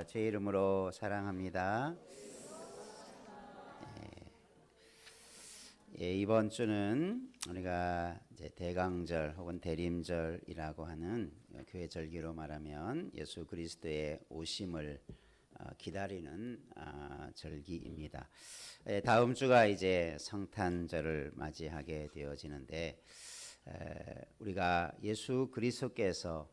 주의 이름으로 사랑합니다. 이번 주는 우리가 이제 대강절 혹은 대림절이라고 하는 교회 절기로 말하면 예수 그리스도의 오심을 기다리는 절기입니다. 다음 주가 이제 성탄절을 맞이하게 되어지는데 우리가 예수 그리스도께서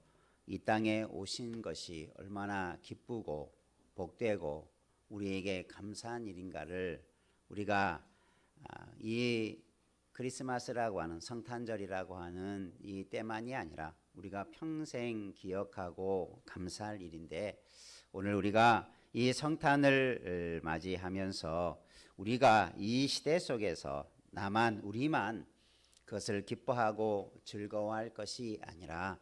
이 땅에 오신 것이 얼마나 기쁘고 복되고 우리에게 감사한 일인가를 우리가 이 크리스마스라고 하는 성탄절이라고 하는 이 때만이 아니라 우리가 평생 기억하고 감사할 일인데, 오늘 우리가 이 성탄을 맞이하면서 우리가 이 시대 속에서 나만 우리만 그것을 기뻐하고 즐거워할 것이 아니라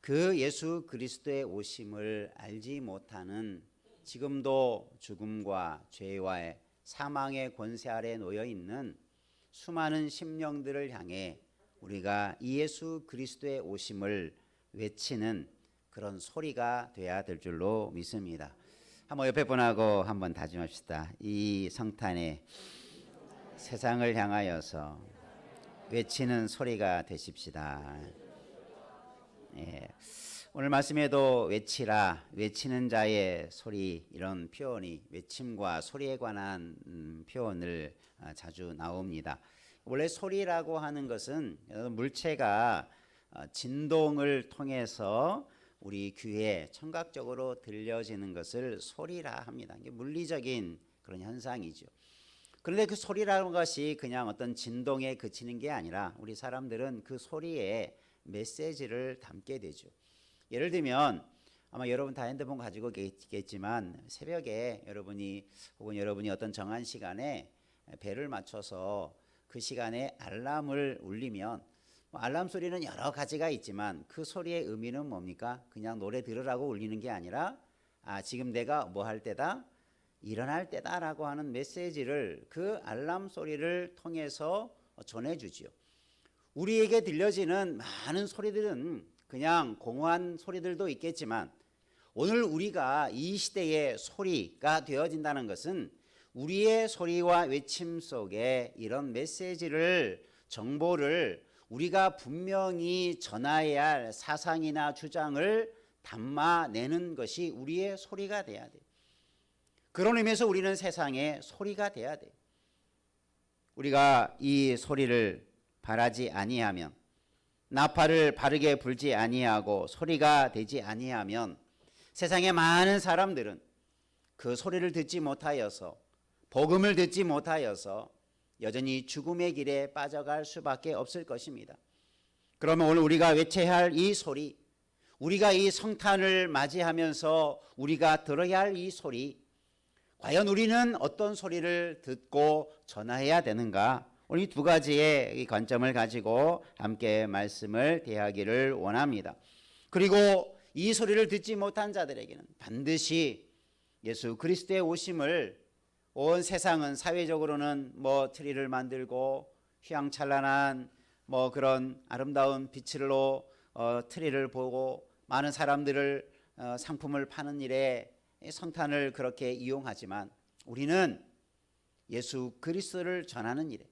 그 예수 그리스도의 오심을 알지 못하는, 지금도 죽음과 죄와의 사망의 권세 아래 놓여 있는 수많은 심령들을 향해 우리가 이 예수 그리스도의 오심을 외치는 그런 소리가 돼야 될 줄로 믿습니다. 한번 옆에 분하고 한번 다짐합시다. 이 성탄에 세상을 향하여서 외치는 소리가 되십시다. 오늘 말씀에도 외치라, 외치는 자의 소리, 이런 표현이 외침과 소리에 관한 표현을 자주 나옵니다. 원래 소리라고 하는 것은 물체가 진동을 통해서 우리 귀에 청각적으로 들려지는 것을 소리라 합니다. 이게 물리적인 그런 현상이죠. 그런데 그 소리라는 것이 그냥 어떤 진동에 그치는 게 아니라 우리 사람들은 그 소리에 메시지를 담게 되죠. 예를 들면 아마 여러분 다 핸드폰 가지고 계시겠지만 새벽에 여러분이 어떤 정한 시간에 벨을 맞춰서 그 시간에 알람을 울리면 알람 소리는 여러 가지가 있지만 그 소리의 의미는 뭡니까? 그냥 노래 들으라고 울리는 게 아니라 지금 내가 뭐 할 때다? 일어날 때다라고 하는 메시지를 그 알람 소리를 통해서 전해주지요. 우리에게 들려지는 많은 소리들은 그냥 공허한 소리들도 있겠지만 오늘 우리가 이 시대의 소리가 되어진다는 것은 우리의 소리와 외침 속에 이런 메시지를, 정보를 우리가 분명히 전해야 할 사상이나 주장을 담아내는 것이 우리의 소리가 돼야 돼요. 그런 의미에서 우리는 세상의 소리가 돼야 돼요. 우리가 이 소리를 바라지 아니하면, 나팔을 바르게 불지 아니하고 소리가 되지 아니하면 세상의 많은 사람들은 그 소리를 듣지 못하여서, 복음을 듣지 못하여서 여전히 죽음의 길에 빠져갈 수밖에 없을 것입니다. 그러면 오늘 우리가 외쳐야 할 이 소리, 우리가 이 성탄을 맞이하면서 우리가 들어야 할 이 소리, 과연 우리는 어떤 소리를 듣고 전해야 되는가? 오늘 이 두 가지의 이 관점을 가지고 함께 말씀을 대하기를 원합니다. 그리고 이 소리를 듣지 못한 자들에게는 반드시 예수 그리스도의 오심을, 온 세상은 사회적으로는 트리를 만들고 휘황찬란한 그런 아름다운 빛으로 트리를 보고 많은 사람들을 상품을 파는 일에 성탄을 그렇게 이용하지만 우리는 예수 그리스도를 전하는 일에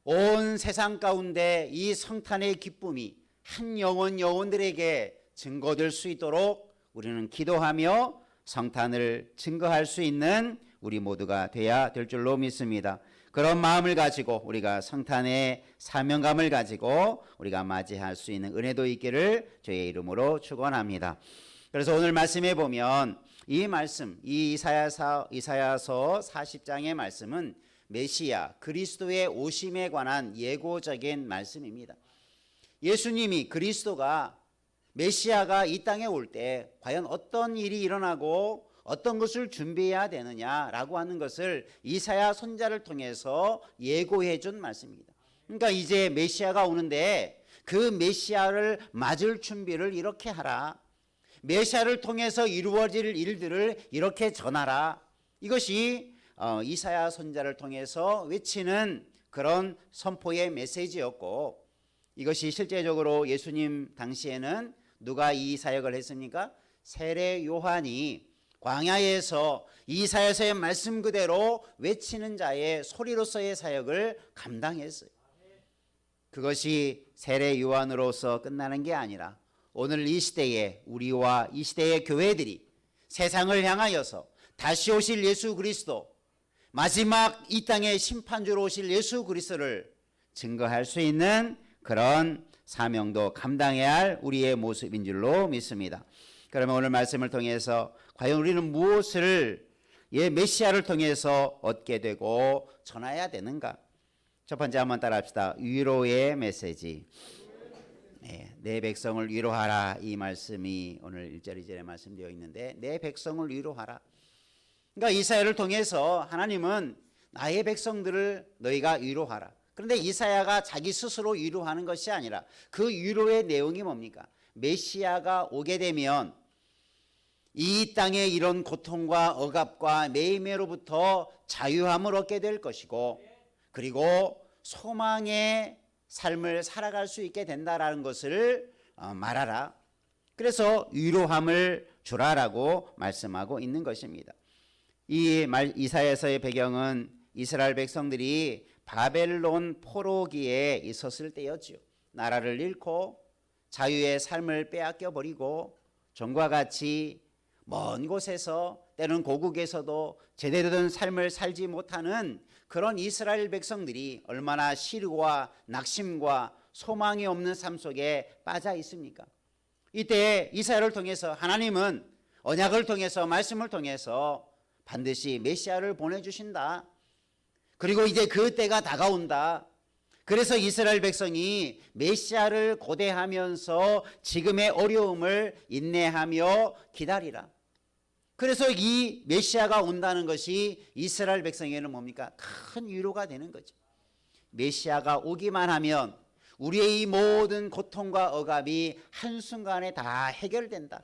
온 세상 가운데 이 성탄의 기쁨이 한 영혼들에게 증거될 수 있도록 우리는 기도하며 성탄을 증거할 수 있는 우리 모두가 돼야 될 줄로 믿습니다. 그런 마음을 가지고 우리가 성탄의 사명감을 가지고 우리가 맞이할 수 있는 은혜도 있기를 주의 이름으로 축원합니다. 그래서 오늘 말씀에 보면 이 말씀, 이 이사야서 40장의 말씀은 메시아 그리스도의 오심에 관한 예고적인 말씀입니다. 예수님이, 그리스도가, 메시아가 이 땅에 올 때 과연 어떤 일이 일어나고 어떤 것을 준비해야 되느냐라고 하는 것을 이사야 선지자를 통해서 예고해 준 말씀입니다. 그러니까 이제 메시아가 오는데 그 메시아를 맞을 준비를 이렇게 하라, 메시아를 통해서 이루어질 일들을 이렇게 전하라, 이것이 이사야 선지자를 통해서 외치는 그런 선포의 메시지였고, 이것이 실제적으로 예수님 당시에는 누가 이 사역을 했습니까? 세례 요한이 광야에서 이사야서의 말씀 그대로 외치는 자의 소리로서의 사역을 감당했어요. 그것이 세례 요한으로서 끝나는 게 아니라 오늘 이 시대에 우리와 이 시대의 교회들이 세상을 향하여서 다시 오실 예수 그리스도, 마지막 이 땅의 심판주로 오실 예수 그리스도를 증거할 수 있는 그런 사명도 감당해야 할 우리의 모습인 줄로 믿습니다. 그러면 오늘 말씀을 통해서 과연 우리는 무엇을 메시아를 통해서 얻게 되고 전해야 되는가? 첫 번째 한번 따라합시다. 위로의 메시지. 내 백성을 위로하라, 이 말씀이 오늘 1절 2절에 말씀되어 있는데, 내 백성을 위로하라. 그러니까 이사야를 통해서 하나님은 나의 백성들을 너희가 위로하라. 그런데 이사야가 자기 스스로 위로하는 것이 아니라 그 위로의 내용이 뭡니까? 메시아가 오게 되면 이 땅의 이런 고통과 억압과 매임으로부터 자유함을 얻게 될 것이고, 그리고 소망의 삶을 살아갈 수 있게 된다라는 것을 말하라. 그래서 위로함을 주라라고 말씀하고 있는 것입니다. 이사야서의 배경은 이스라엘 백성들이 바벨론 포로기에 있었을 때였지요. 나라를 잃고 자유의 삶을 빼앗겨 버리고 전과 같이 먼 곳에서 때는 고국에서도 제대로 된 삶을 살지 못하는 그런 이스라엘 백성들이 얼마나 시름과 낙심과 소망이 없는 삶 속에 빠져 있습니까? 이때 이사야를 통해서 하나님은 언약을 통해서 말씀을 통해서 반드시 메시아를 보내주신다. 그리고 이제 그 때가 다가온다. 그래서 이스라엘 백성이 메시아를 고대하면서 지금의 어려움을 인내하며 기다리라. 그래서 이 메시아가 온다는 것이 이스라엘 백성에게는 뭡니까? 큰 위로가 되는 거죠. 메시아가 오기만 하면 우리의 이 모든 고통과 억압이 한순간에 다 해결된다.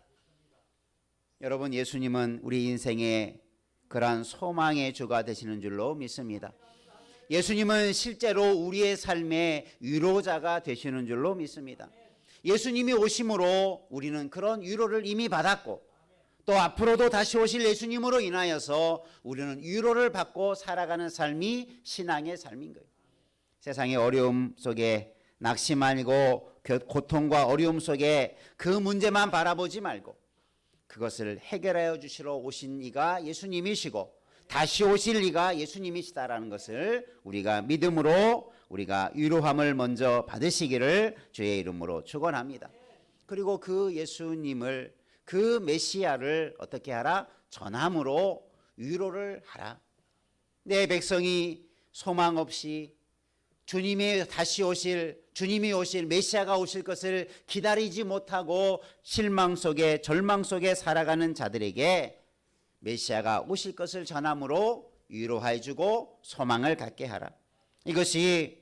여러분, 예수님은 우리 인생의 그러한 소망의 주가 되시는 줄로 믿습니다. 예수님은 실제로 우리의 삶의 위로자가 되시는 줄로 믿습니다. 예수님이 오심으로 우리는 그런 위로를 이미 받았고, 또 앞으로도 다시 오실 예수님으로 인하여서 우리는 위로를 받고 살아가는 삶이 신앙의 삶인 거예요. 세상의 어려움 속에 낙심 말고 고통과 어려움 속에 그 문제만 바라보지 말고 그것을 해결하여 주시러 오신 이가 예수님이시고 다시 오실 이가 예수님이시다라는 것을 우리가 믿음으로 우리가 위로함을 먼저 받으시기를 주의 이름으로 축원합니다. 그리고 그 예수님을, 그 메시아를 어떻게 하라? 전함으로 위로를 하라. 내 백성이 소망 없이 주님이 오실 메시아가 오실 것을 기다리지 못하고 실망 속에 절망 속에 살아가는 자들에게 메시아가 오실 것을 전함으로 위로해 주고 소망을 갖게 하라. 이것이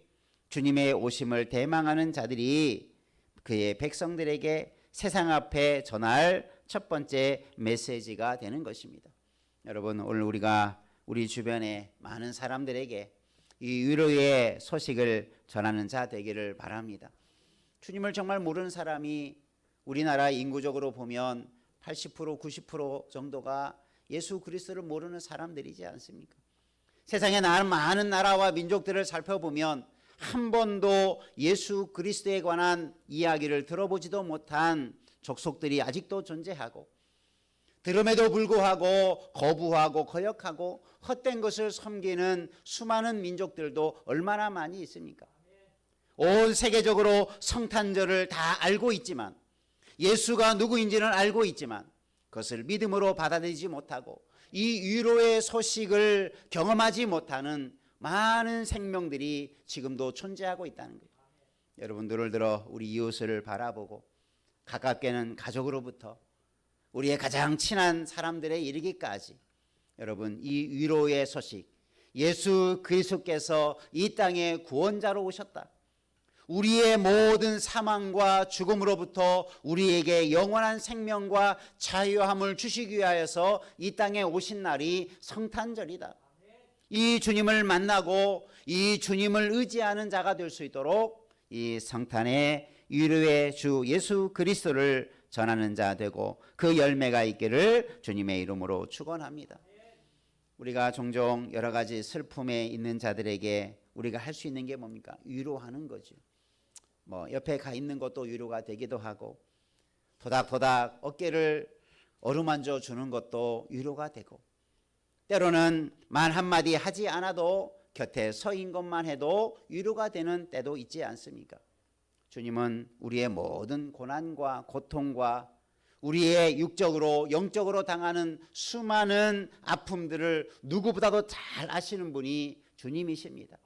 주님의 오심을 대망하는 자들이 그의 백성들에게 세상 앞에 전할 첫 번째 메시지가 되는 것입니다. 여러분, 오늘 우리가 우리 주변에 많은 사람들에게 이 위로의 소식을 전하는 자 되기를 바랍니다. 주님을 정말 모르는 사람이 우리나라 인구적으로 보면 80% 90% 정도가 예수 그리스도를 모르는 사람들이지 않습니까? 세상에 많은 나라와 민족들을 살펴보면 한 번도 예수 그리스도에 관한 이야기를 들어보지도 못한 족속들이 아직도 존재하고, 들음에도 불구하고 거부하고 거역하고 헛된 것을 섬기는 수많은 민족들도 얼마나 많이 있습니까? 온 세계적으로 성탄절을 다 알고 있지만, 예수가 누구인지는 알고 있지만 그것을 믿음으로 받아들이지 못하고 이 위로의 소식을 경험하지 못하는 많은 생명들이 지금도 존재하고 있다는 거예요. 여러분들을 들어 우리 이웃을 바라보고 가깝게는 가족으로부터 우리의 가장 친한 사람들에 이르기까지 여러분, 이 위로의 소식, 예수 그리스도께서 이 땅에 구원자로 오셨다. 우리의 모든 사망과 죽음으로부터 우리에게 영원한 생명과 자유함을 주시기 위하여서 이 땅에 오신 날이 성탄절이다. 이 주님을 만나고 이 주님을 의지하는 자가 될 수 있도록 이 성탄의 위로의 주 예수 그리스도를 전하는 자 되고 그 열매가 있기를 주님의 이름으로 축원합니다. 우리가 종종 여러 가지 슬픔에 있는 자들에게 우리가 할 수 있는 게 뭡니까? 위로하는 거죠. 뭐 옆에 가 있는 것도 위로가 되기도 하고 토닥토닥 어깨를 어루만져 주는 것도 위로가 되고 때로는 말 한마디 하지 않아도 곁에 서인 것만 해도 위로가 되는 때도 있지 않습니까? 주님은 우리의 모든 고난과 고통과 우리의 육적으로 영적으로 당하는 수많은 아픔들을 누구보다도 잘 아시는 분이 주님이십니다.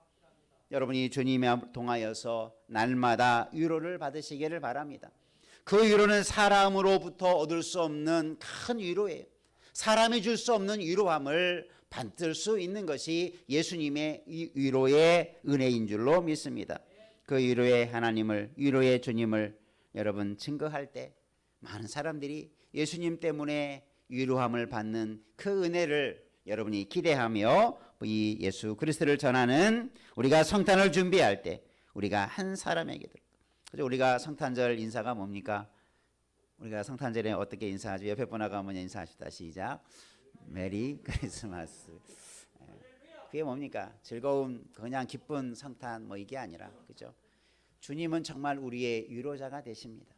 여러분이 주님에 통하여서 날마다 위로를 받으시기를 바랍니다. 그 위로는 사람으로부터 얻을 수 없는 큰 위로예요. 사람이 줄 수 없는 위로함을 받을 수 있는 것이 예수님의 위로의 은혜인 줄로 믿습니다. 그 위로의 하나님을, 위로의 주님을 여러분 증거할 때 많은 사람들이 예수님 때문에 위로함을 받는 그 은혜를 여러분이 기대하며 이 예수 그리스도를 전하는 우리가 성탄을 준비할 때 우리가 한 사람에게도, 우리가 성탄절 인사가 뭡니까? 우리가 성탄절에 어떻게 인사하죠? 옆에 분하고 한번 인사합시다. 시작. 메리 크리스마스. 그게 뭡니까? 즐거운 그냥 기쁜 성탄 뭐 이게 아니라, 그죠? 주님은 정말 우리의 위로자가 되십니다.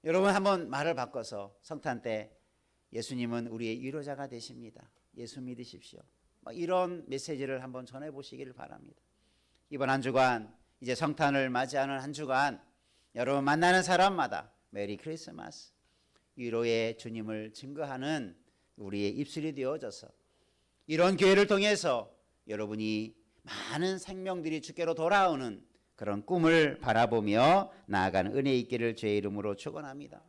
여러분 한번 말을 바꿔서 성탄 때 예수님은 우리의 위로자가 되십니다. 예수 믿으십시오. 이런 메시지를 한번 전해보시기를 바랍니다. 이번 한 주간 이제 성탄을 맞이하는 한 주간 여러분 만나는 사람마다 메리 크리스마스 위로의 주님을 증거하는 우리의 입술이 되어져서 이런 교회를 통해서 여러분이 많은 생명들이 주께로 돌아오는 그런 꿈을 바라보며 나아가는 은혜 있기를 주의 이름으로 축원합니다.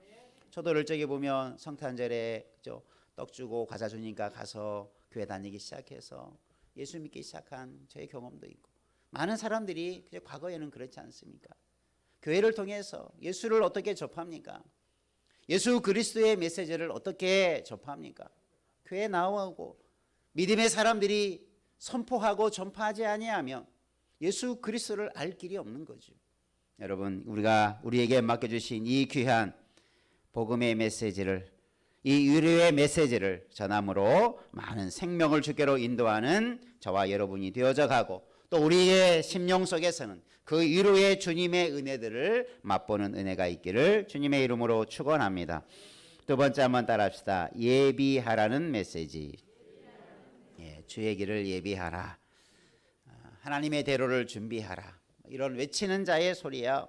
저도 어릴 적에 보면 성탄절에 떡 주고 과자 주니까 가서 교회 다니기 시작해서 예수 믿기 시작한 저의 경험도 있고 많은 사람들이 과거에는 그렇지 않습니까? 교회를 통해서 예수를 어떻게 접합니까? 예수 그리스도의 메시지를 어떻게 접합니까? 교회에 나오고 믿음의 사람들이 선포하고 전파하지 아니하면 예수 그리스도를 알 길이 없는 거죠. 여러분 우리에게 맡겨주신 이 귀한 복음의 메시지를, 이 위로의 메시지를 전함으로 많은 생명을 주께로 인도하는 저와 여러분이 되어져 가고 또 우리의 심령 속에서는 그 위로의 주님의 은혜들을 맛보는 은혜가 있기를 주님의 이름으로 축원합니다. 두 번째 한번 따라합시다. 예비하라는 메시지. 주의 길을 예비하라. 하나님의 대로를 준비하라. 이런 외치는 자의 소리야.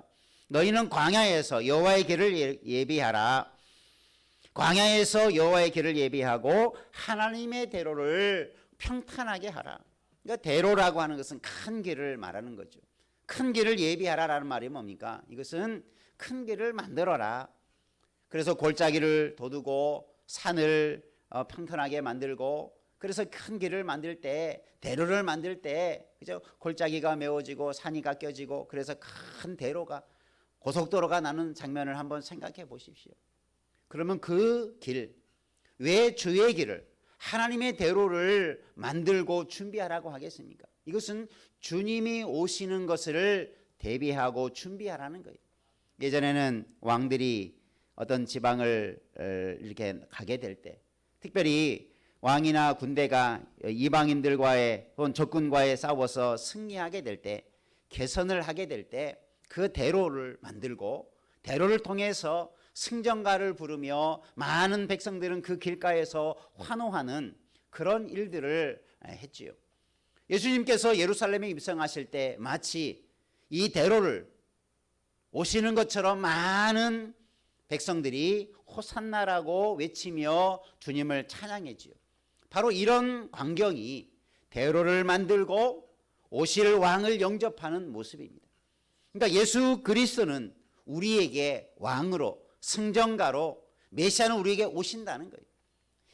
너희는 광야에서 여호와의 길을 예비하라. 광야에서 여호와의 길을 예비하고 하나님의 대로를 평탄하게 하라. 그러니까 대로라고 하는 것은 큰 길을 말하는 거죠. 큰 길을 예비하라라는 말이 뭡니까? 이것은 큰 길을 만들어라. 그래서 골짜기를 돋우고 산을 평탄하게 만들고 그래서 큰 길을 만들 때 대로를 만들 때 그죠? 골짜기가 메워지고 산이 깎여지고 그래서 큰 대로가 고속도로가 나는 장면을 한번 생각해 보십시오. 그러면 그 길, 왜 주의 길을 하나님의 대로를 만들고 준비하라고 하겠습니까? 이것은 주님이 오시는 것을 대비하고 준비하라는 거예요. 예전에는 왕들이 어떤 지방을 이렇게 가게 될 때 특별히 왕이나 군대가 이방인들과의 혹은 적군과의 싸워서 승리하게 될 때 개선을 하게 될 때 그 대로를 만들고 대로를 통해서 승전가를 부르며 많은 백성들은 그 길가에서 환호하는 그런 일들을 했지요. 예수님께서 예루살렘에 입성하실 때 마치 이 대로를 오시는 것처럼 많은 백성들이 호산나라고 외치며 주님을 찬양했지요. 바로 이런 광경이 대로를 만들고 오실 왕을 영접하는 모습입니다. 그러니까 예수 그리스도는 우리에게 왕으로 승전가로 메시아는 우리에게 오신다는 거예요.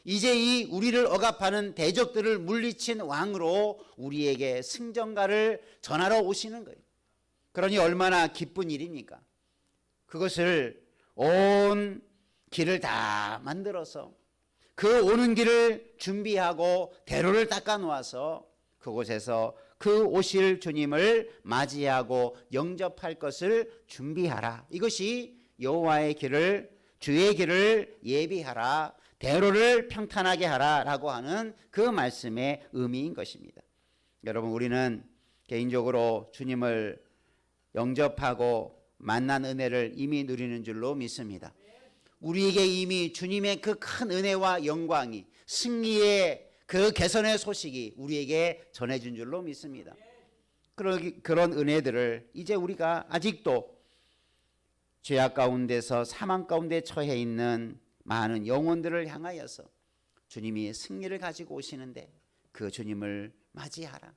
이제 이 우리를 억압하는 대적들을 물리친 왕으로 우리에게 승전가를 전하러 오시는 거예요. 그러니 얼마나 기쁜 일입니까? 그것을 온 길을 다 만들어서 그 오는 길을 준비하고 대로를 닦아 놓아서 그곳에서 그 오실 주님을 맞이하고 영접할 것을 준비하라. 이것이 여호와의 길을, 주의 길을 예비하라, 대로를 평탄하게 하라라고 하는 그 말씀의 의미인 것입니다. 여러분, 우리는 개인적으로 주님을 영접하고 만난 은혜를 이미 누리는 줄로 믿습니다. 우리에게 이미 주님의 그 큰 은혜와 영광이, 승리의 그 개선의 소식이 우리에게 전해진 줄로 믿습니다. 그런 은혜들을 이제 우리가 아직도 죄악 가운데서 사망 가운데 처해 있는 많은 영혼들을 향하여서 주님이 승리를 가지고 오시는데 그 주님을 맞이하라.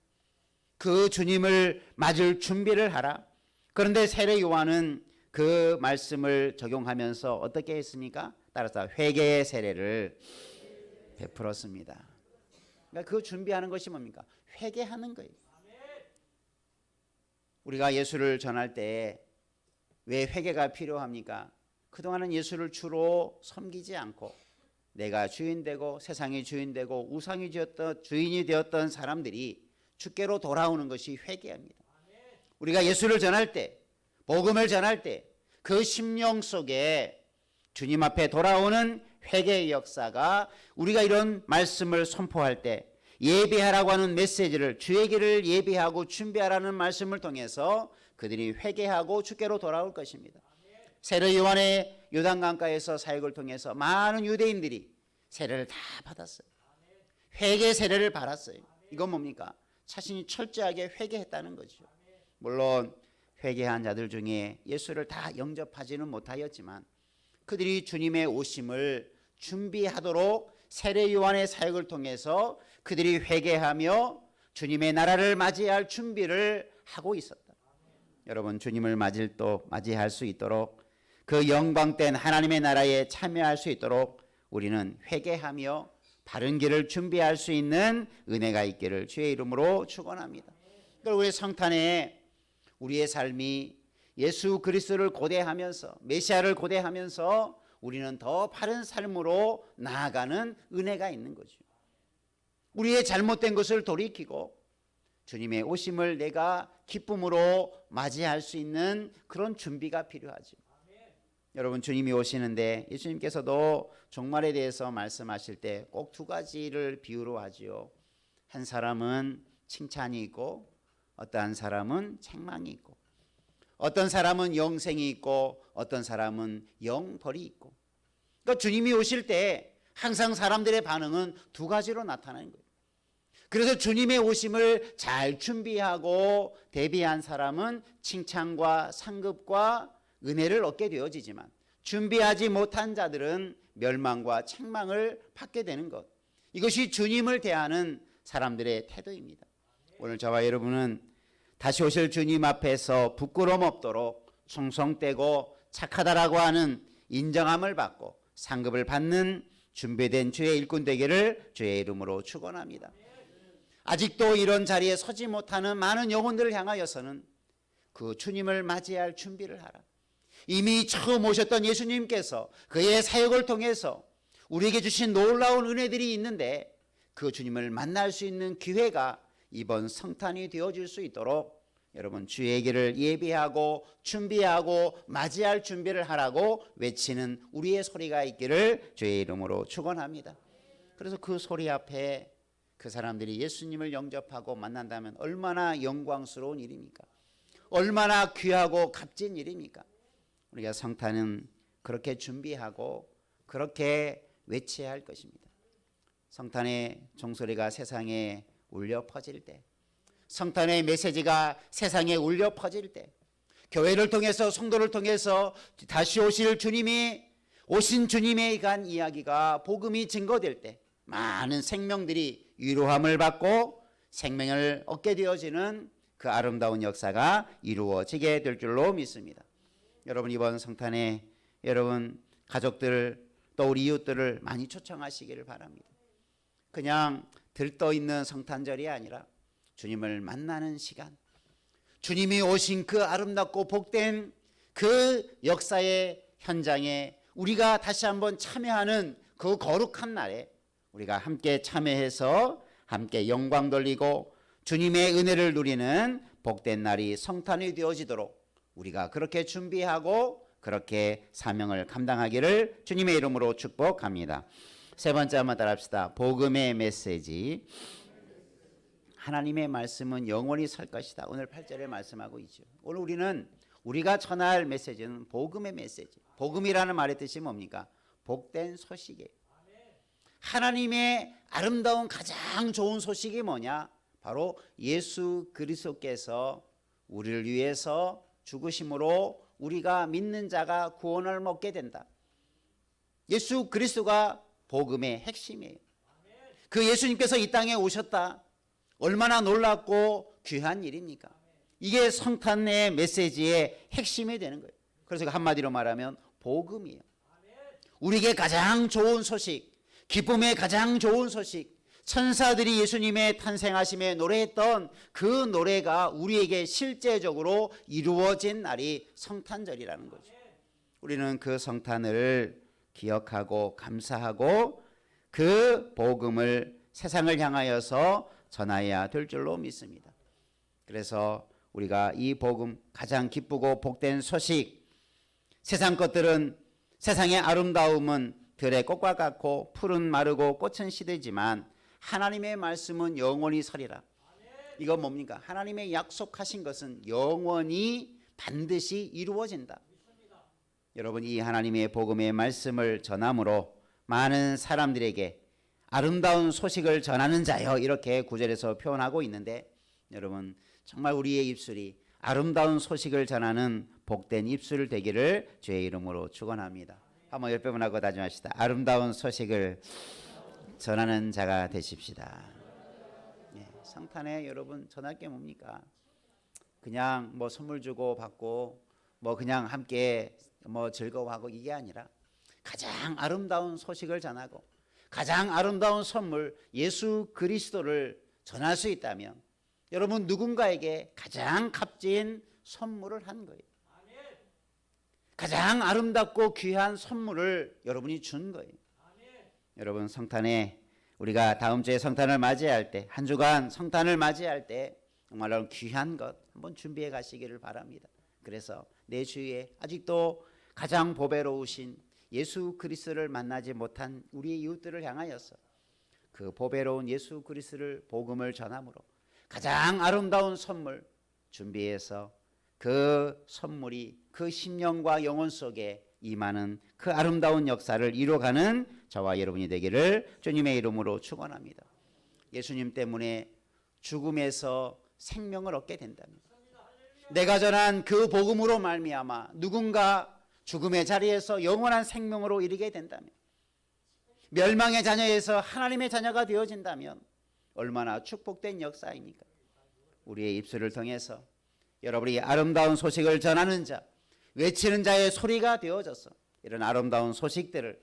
그 주님을 맞을 준비를 하라. 그런데 세례 요한은 그 말씀을 적용하면서 어떻게 했습니까? 따라서 회개의 세례를 베풀었습니다. 그러니까 그 준비하는 것이 뭡니까? 회개하는 거예요. 우리가 예수를 전할 때 왜 회개가 필요합니까? 그동안은 예수를 주로 섬기지 않고 내가 주인 되고 세상의 주인 되고 우상이 주인이 되었던 사람들이 주께로 돌아오는 것이 회개입니다. 우리가 예수를 전할 때, 복음을 전할 때 그 심령 속에 주님 앞에 돌아오는 회개의 역사가, 우리가 이런 말씀을 선포할 때 예비하라고 하는 메시지를, 주의 길을 예비하고 준비하라는 말씀을 통해서 그들이 회개하고 주께로 돌아올 것입니다. 세례 요한의 요단강가에서 사역을 통해서 많은 유대인들이 세례를 다 받았어요. 회개 세례를 받았어요. 이건 뭡니까? 자신이 철저하게 회개했다는 거죠. 물론 회개한 자들 중에 예수를 다 영접하지는 못하였지만 그들이 주님의 오심을 준비하도록 세례 요한의 사역을 통해서 그들이 회개하며 주님의 나라를 맞이할 준비를 하고 있었다. 여러분, 주님을 맞이할 수 있도록, 그 영광된 하나님의 나라에 참여할 수 있도록 우리는 회개하며 바른 길을 준비할 수 있는 은혜가 있기를 주의 이름으로 축원합니다. 그리고 우리 성탄에 우리의 삶이 예수 그리스도를 고대하면서, 메시아를 고대하면서 우리는 더 바른 삶으로 나아가는 은혜가 있는 거죠. 우리의 잘못된 것을 돌이키고 주님의 오심을 내가 기쁨으로 맞이할 수 있는 그런 준비가 필요하죠. 여러분, 주님이 오시는데 예수님께서도 종말에 대해서 말씀하실 때 꼭 두 가지를 비유로 하지요. 한 사람은 칭찬이 있고 어떠한 사람은 책망이 있고, 어떤 사람은 영생이 있고 어떤 사람은 영벌이 있고. 그러니까 주님이 오실 때 항상 사람들의 반응은 두 가지로 나타나는 거예요. 그래서 주님의 오심을 잘 준비하고 대비한 사람은 칭찬과 상급과 은혜를 얻게 되어지지만, 준비하지 못한 자들은 멸망과 책망을 받게 되는 것. 이것이 주님을 대하는 사람들의 태도입니다. 오늘 저와 여러분은 다시 오실 주님 앞에서 부끄러움 없도록 충성되고 착하다라고 하는 인정함을 받고 상급을 받는 준비된 주의 일꾼 되기를 주의 이름으로 축원합니다. 아직도 이런 자리에 서지 못하는 많은 영혼들을 향하여서는 그 주님을 맞이할 준비를 하라. 이미 처음 오셨던 예수님께서 그의 사역을 통해서 우리에게 주신 놀라운 은혜들이 있는데 그 주님을 만날 수 있는 기회가 이번 성탄이 되어질 수 있도록 여러분, 주의 길을 예비하고 준비하고 맞이할 준비를 하라고 외치는 우리의 소리가 있기를 주의 이름으로 축원합니다. 그래서 그 소리 앞에 그 사람들이 예수님을 영접하고 만난다면 얼마나 영광스러운 일입니까? 얼마나 귀하고 값진 일입니까? 우리가 성탄은 그렇게 준비하고 그렇게 외쳐야 할 것입니다. 성탄의 종소리가 세상에 울려 퍼질 때, 성탄의 메시지가 세상에 울려 퍼질 때, 교회를 통해서, 성도를 통해서 다시 오실 주님이, 오신 주님에 관한 이야기가, 복음이 증거될 때 많은 생명들이 위로함을 받고 생명을 얻게 되어지는 그 아름다운 역사가 이루어지게 될 줄로 믿습니다. 여러분, 이번 성탄에 여러분 가족들 또 우리 이웃들을 많이 초청하시기를 바랍니다. 그냥 들떠있는 성탄절이 아니라 주님을 만나는 시간, 주님이 오신 그 아름답고 복된 그 역사의 현장에 우리가 다시 한번 참여하는 그 거룩한 날에 우리가 함께 참여해서 함께 영광 돌리고 주님의 은혜를 누리는 복된 날이 성탄이 되어지도록 우리가 그렇게 준비하고 그렇게 사명을 감당하기를 주님의 이름으로 축복합니다. 세 번째 한번 따라합시다. 복음의 메시지. 하나님의 말씀은 영원히 설 것이다. 오늘 8절에 말씀하고 있죠. 오늘 우리가 전할 메시지는 복음의 메시지. 복음이라는 말의 뜻이 뭡니까? 복된 소식이에요. 하나님의 아름다운 가장 좋은 소식이 뭐냐? 바로 예수 그리스도께서 우리를 위해서 죽으심으로 우리가 믿는 자가 구원을 얻게 된다. 예수 그리스도가 복음의 핵심이에요. 그 예수님께서 이 땅에 오셨다. 얼마나 놀랍고 귀한 일입니까? 이게 성탄의 메시지의 핵심이 되는 거예요. 그래서 한마디로 말하면 복음이에요. 우리에게 가장 좋은 소식, 기쁨의 가장 좋은 소식, 천사들이 예수님의 탄생하심에 노래했던 그 노래가 우리에게 실제적으로 이루어진 날이 성탄절이라는 거죠. 우리는 그 성탄을 기억하고 감사하고 그 복음을 세상을 향하여서 전하여야 될 줄로 믿습니다. 그래서 우리가 이 복음, 가장 기쁘고 복된 소식, 세상 것들은, 세상의 아름다움은 들의 꽃과 같고 풀은 마르고 꽃은 시들지만 하나님의 말씀은 영원히 서리라. 이건 뭡니까? 하나님의 약속하신 것은 영원히 반드시 이루어진다. 여러분, 이 하나님의 복음의 말씀을 전함으로 많은 사람들에게 아름다운 소식을 전하는 자여, 이렇게 9절에서 표현하고 있는데, 여러분 정말 우리의 입술이 아름다운 소식을 전하는 복된 입술 되기를 주의 이름으로 축원합니다. 한번 옆에분 하고 다짐합시다. 아름다운 소식을 전하는 자가 되십시다. 성탄에 여러분 전할 게 뭡니까? 그냥 뭐 선물 주고 받고 뭐 그냥 함께 뭐 즐거워하고 이게 아니라 가장 아름다운 소식을 전하고 가장 아름다운 선물 예수 그리스도를 전할 수 있다면 여러분 누군가에게 가장 값진 선물을 한 거예요. 가장 아름답고 귀한 선물을 여러분이 준 거예요. 여러분 성탄에 우리가 다음 주에 성탄을 맞이할 때, 한 주간 성탄을 맞이할 때 정말로 귀한 것 한번 준비해 가시기를 바랍니다. 그래서 내 주위에 아직도 가장 보배로우신 예수 그리스도를 만나지 못한 우리의 이웃들을 향하여서 그 보배로운 예수 그리스도를 복음을 전함으로 가장 아름다운 선물 준비해서 그 선물이 그 심령과 영혼 속에 임하는 그 아름다운 역사를 이루어가는 저와 여러분이 되기를 주님의 이름으로 축원합니다. 예수님 때문에 죽음에서 생명을 얻게 된다면, 내가 전한 그 복음으로 말미암아 누군가 죽음의 자리에서 영원한 생명으로 이르게 된다면, 멸망의 자녀에서 하나님의 자녀가 되어진다면 얼마나 축복된 역사입니까? 우리의 입술을 통해서 여러분이 아름다운 소식을 전하는 자, 외치는 자의 소리가 되어져서 이런 아름다운 소식들을,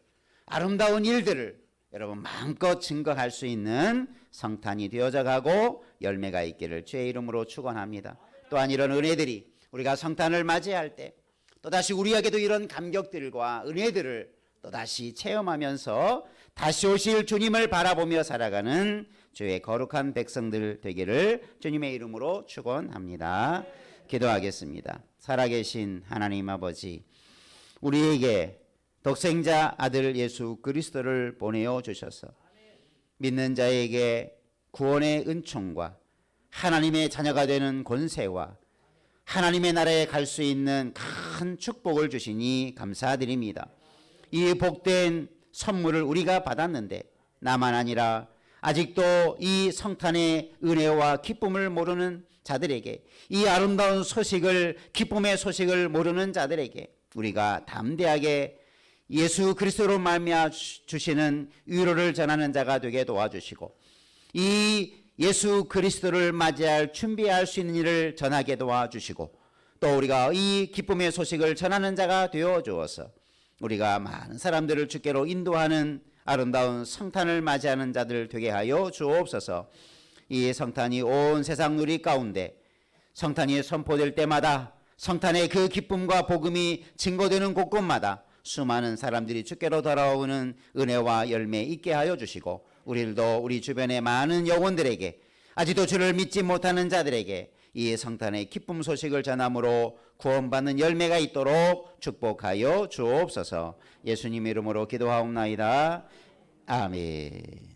아름다운 일들을 여러분 마음껏 증거할 수 있는 성탄이 되어져 가고 열매가 있기를 주의 이름으로 축원합니다. 또한 이런 은혜들이 우리가 성탄을 맞이할 때 또다시 우리에게도 이런 감격들과 은혜들을 또다시 체험하면서 다시 오실 주님을 바라보며 살아가는 주의 거룩한 백성들 되기를 주님의 이름으로 축원합니다. 기도하겠습니다. 살아계신 하나님 아버지, 우리에게 독생자 아들 예수 그리스도를 보내어 주셔서 믿는 자에게 구원의 은총과 하나님의 자녀가 되는 권세와 하나님의 나라에 갈 수 있는 큰 축복을 주시니 감사드립니다. 이 복된 선물을 우리가 받았는데 나만 아니라 아직도 이 성탄의 은혜와 기쁨을 모르는 자들에게, 이 아름다운 소식을, 기쁨의 소식을 모르는 자들에게 우리가 담대하게 예수 그리스도로 말미암아 주시는 위로를 전하는 자가 되게 도와주시고, 이 예수 그리스도를 맞이할 준비할 수 있는 일을 전하게 도와주시고, 또 우리가 이 기쁨의 소식을 전하는 자가 되어 주어서 우리가 많은 사람들을 주께로 인도하는 아름다운 성탄을 맞이하는 자들 되게 하여 주옵소서. 이 성탄이 온 세상 누리 가운데 성탄이 선포될 때마다 성탄의 그 기쁨과 복음이 증거되는 곳곳마다 수많은 사람들이 주께로 돌아오는 은혜와 열매 있게 하여 주시고, 우리들도 우리 주변의 많은 영혼들에게, 아직도 주를 믿지 못하는 자들에게 이 성탄의 기쁨 소식을 전함으로 구원받는 열매가 있도록 축복하여 주옵소서. 예수님 이름으로 기도하옵나이다. 아멘.